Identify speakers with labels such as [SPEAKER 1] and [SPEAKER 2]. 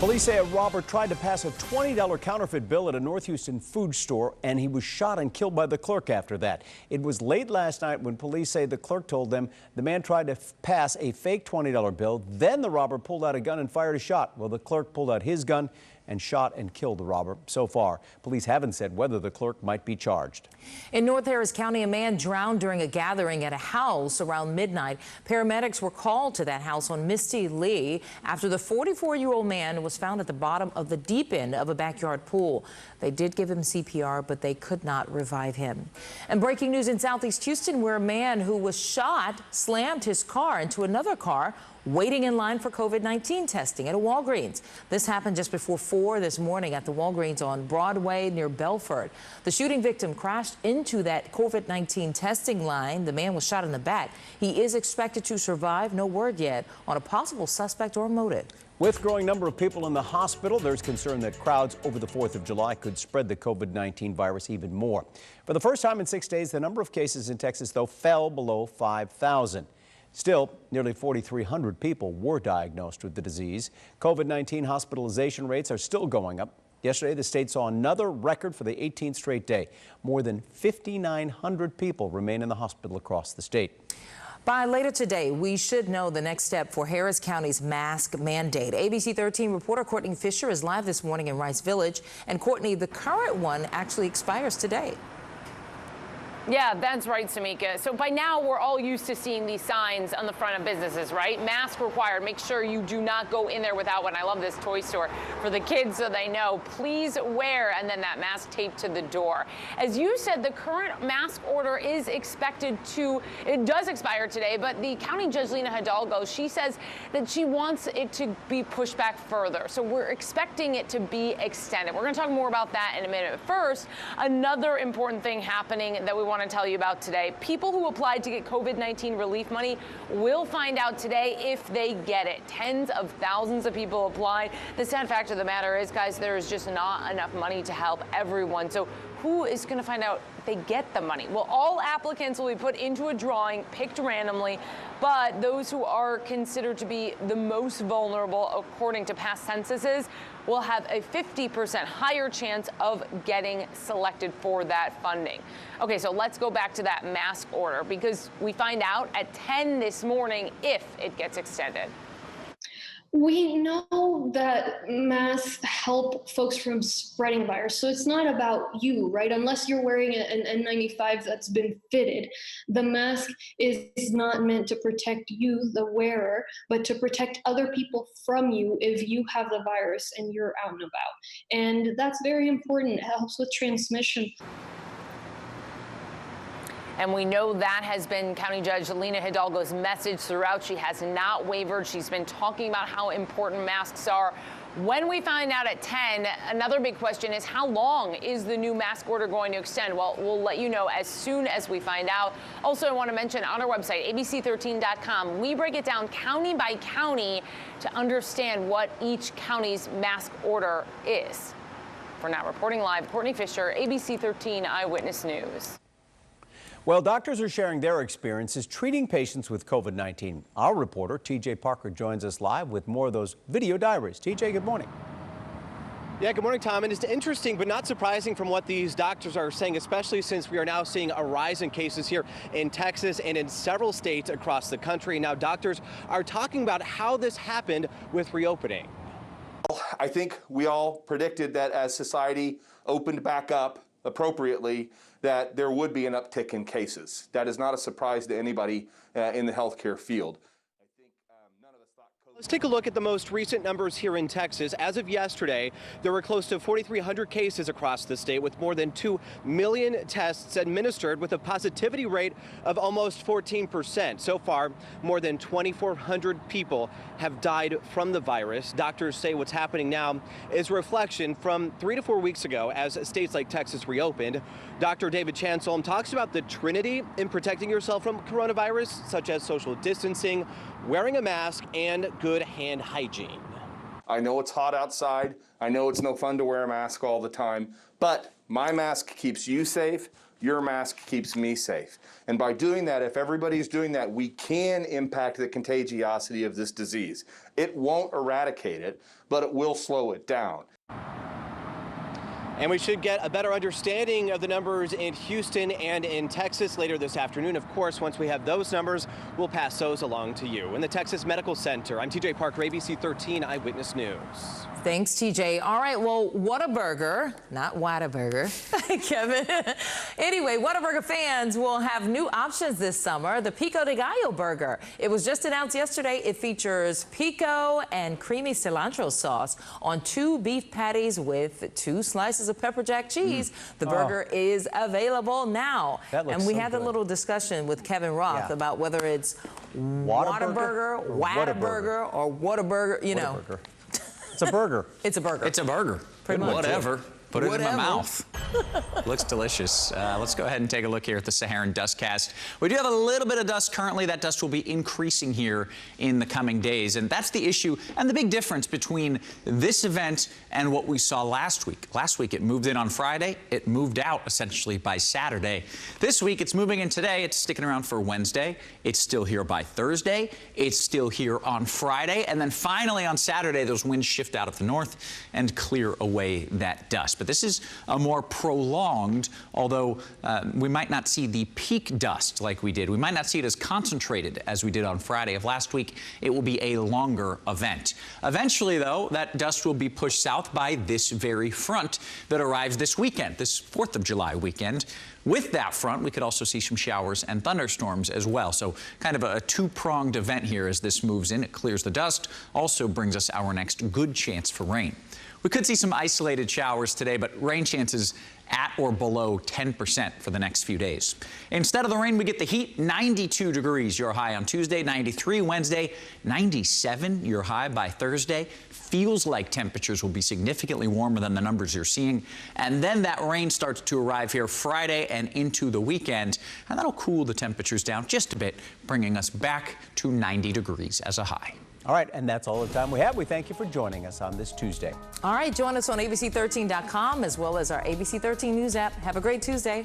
[SPEAKER 1] Police say a robber tried to pass a $20 counterfeit bill at a North Houston food store, and he was shot and killed by the clerk after that. It was late last night when police say the clerk told them the man tried to pass a fake $20 bill. Then the robber pulled out a gun and fired a shot. Well, the clerk pulled out his gun and shot and killed the robber. So far, police haven't said whether the clerk might be charged.
[SPEAKER 2] In North Harris County, a man drowned during a gathering at a house around midnight. Paramedics were called to that house on Misty Lee after the 44-year-old man was found at the bottom of the deep end of a backyard pool. They did give him CPR, but they could not revive him. And breaking news in Southeast Houston, where a man who was shot slammed his car into another car waiting in line for COVID-19 testing at a Walgreens. This happened just before 4 this morning at the Walgreens on Broadway near Belford. The shooting victim crashed into that COVID-19 testing line. The man was shot in the back. He is expected to survive. No word yet on a possible suspect or motive.
[SPEAKER 1] With growing number of people in the hospital, there's concern that crowds over the 4th of July could spread the COVID-19 virus even more. For the first time in 6 days, the number of cases in Texas, though, fell below 5,000. Still, nearly 4,300 people were diagnosed with the disease. COVID-19 hospitalization rates are still going up. Yesterday, the state saw another record for the 18th straight day. More than 5,900 people remain in the hospital across the state.
[SPEAKER 2] By later today, we should know the next step for Harris County's mask mandate. ABC 13 reporter Courtney Fisher is live this morning in Rice Village. And Courtney, the current one actually expires today.
[SPEAKER 3] Yeah, that's right, Samika. So by now, we're all used to seeing these signs on the front of businesses, right? Mask required. Make sure you do not go in there without one. I love this toy store for the kids so they know. Please wear, and then that mask taped to the door. As you said, the current mask order is expected to, it does expire today, but the county judge, Lena Hidalgo, she says that she wants it to be pushed back further. So we're expecting it to be extended. We're going to talk more about that in a minute. First, another important thing happening that we want to tell you about today. People who applied to get COVID-19 relief money will find out today if they get it. Tens of thousands of people applied. The sad fact of the matter is, guys, there is just not enough money to help everyone. So who is going to find out if they get the money? Well, all applicants will be put into a drawing, picked randomly, but those who are considered to be the most vulnerable, according to past censuses, will have a 50% higher chance of getting selected for that funding. Okay, so let's go back to that mask order, because we find out at 10 this morning if it gets extended.
[SPEAKER 4] We know that masks help folks from spreading the virus. So it's not about you, right? Unless you're wearing an N95 that's been fitted. The mask is not meant to protect you, the wearer, but to protect other people from you if you have the virus and you're out and about. And that's very important. It helps with transmission.
[SPEAKER 3] And we know that has been County Judge Lena Hidalgo's message throughout. She has not wavered. She's been talking about how important masks are. When we find out at 10, another big question is, how long is the new mask order going to extend? Well, we'll let you know as soon as we find out. Also, I want to mention on our website, ABC13.com, we break it down county by county to understand what each county's mask order is. For now, reporting live, Courtney Fisher, ABC 13 Eyewitness News.
[SPEAKER 1] Well, doctors are sharing their experiences treating patients with COVID-19. Our reporter, TJ Parker, joins us live with more of those video diaries. TJ, good morning.
[SPEAKER 5] Yeah, good morning, Tom. And it's interesting but not surprising from what these doctors are saying, especially since we are now seeing a rise in cases here in Texas and in several states across the country. Now, doctors are talking about how this happened with reopening.
[SPEAKER 6] I think we all predicted that as society opened back up appropriately, that there would be an uptick in cases. That is not a surprise to anybody in the healthcare field.
[SPEAKER 5] Let's take a look at the most recent numbers here in Texas. As of yesterday, there were close to 4,300 cases across the state, with more than 2 million tests administered, with a positivity rate of almost 14%. So far, more than 2,400 people have died from the virus. Doctors say what's happening now is a reflection from 3 to 4 weeks ago as states like Texas reopened. Dr. David Chansel talks about the trinity in protecting yourself from coronavirus, such as social distancing, wearing a mask, and good hand hygiene.
[SPEAKER 6] I know it's hot outside. I know it's no fun to wear a mask all the time, but my mask keeps you safe, your mask keeps me safe. And by doing that, if everybody's doing that, we can impact the contagiosity of this disease. It won't eradicate it, but it will slow it down.
[SPEAKER 5] And we should get a better understanding of the numbers in Houston and in Texas later this afternoon. Of course, once we have those numbers, we'll pass those along to you. In the Texas Medical Center, I'm TJ Parker, ABC 13 Eyewitness News.
[SPEAKER 2] Thanks, TJ. All right, well, Whataburger, not Whataburger, Kevin. Anyway, Whataburger fans will have new options this summer, the Pico de Gallo burger. It was just announced yesterday. It features pico and creamy cilantro sauce on 2 beef patties with 2 slices of pepper jack cheese. The burger is available now.
[SPEAKER 1] That looks
[SPEAKER 2] and we
[SPEAKER 1] so
[SPEAKER 2] had
[SPEAKER 1] good.
[SPEAKER 2] a little discussion with Kevin Roth about whether it's
[SPEAKER 1] Whataburger or
[SPEAKER 2] Whataburger, or Whataburger, you know.
[SPEAKER 1] Whataburger. It's a burger.
[SPEAKER 2] It's a burger.
[SPEAKER 7] It's a burger.
[SPEAKER 2] Pretty much.
[SPEAKER 7] Whatever. Put it in my
[SPEAKER 2] Whatever.
[SPEAKER 7] mouth. Looks delicious. Let's go ahead and take a look here at the Saharan Dustcast. We do have a little bit of dust currently. That dust will be increasing here in the coming days. And that's the issue and the big difference between this event and what we saw last week. Last week it moved in on Friday. It moved out essentially by Saturday. This week it's moving in today. It's sticking around for Wednesday. It's still here by Thursday. It's still here on Friday. And then finally on Saturday, those winds shift out of the north and clear away that dust. But this is a more prolonged, although we might not see the peak dust like we did. We might not see it as concentrated as we did on Friday of last week. It will be a longer event. Eventually, though, that dust will be pushed south by this very front that arrives this weekend, this 4th of July weekend. With that front, we could also see some showers and thunderstorms as well. So kind of a two-pronged event here as this moves in. It clears the dust, also brings us our next good chance for rain. We could see some isolated showers today, but rain chances at or below 10% for the next few days. Instead of the rain, we get the heat. 92 degrees your high on Tuesday, 93 Wednesday, 97 your high by Thursday. Feels like temperatures will be significantly warmer than the numbers you're seeing. And then that rain starts to arrive here Friday and into the weekend, and that'll cool the temperatures down just a bit, bringing us back to 90 degrees as a high.
[SPEAKER 1] All right, and that's all the time we have. We thank you for joining us on this Tuesday.
[SPEAKER 2] All right, join us on ABC13.com as well as our ABC13 News app. Have a great Tuesday.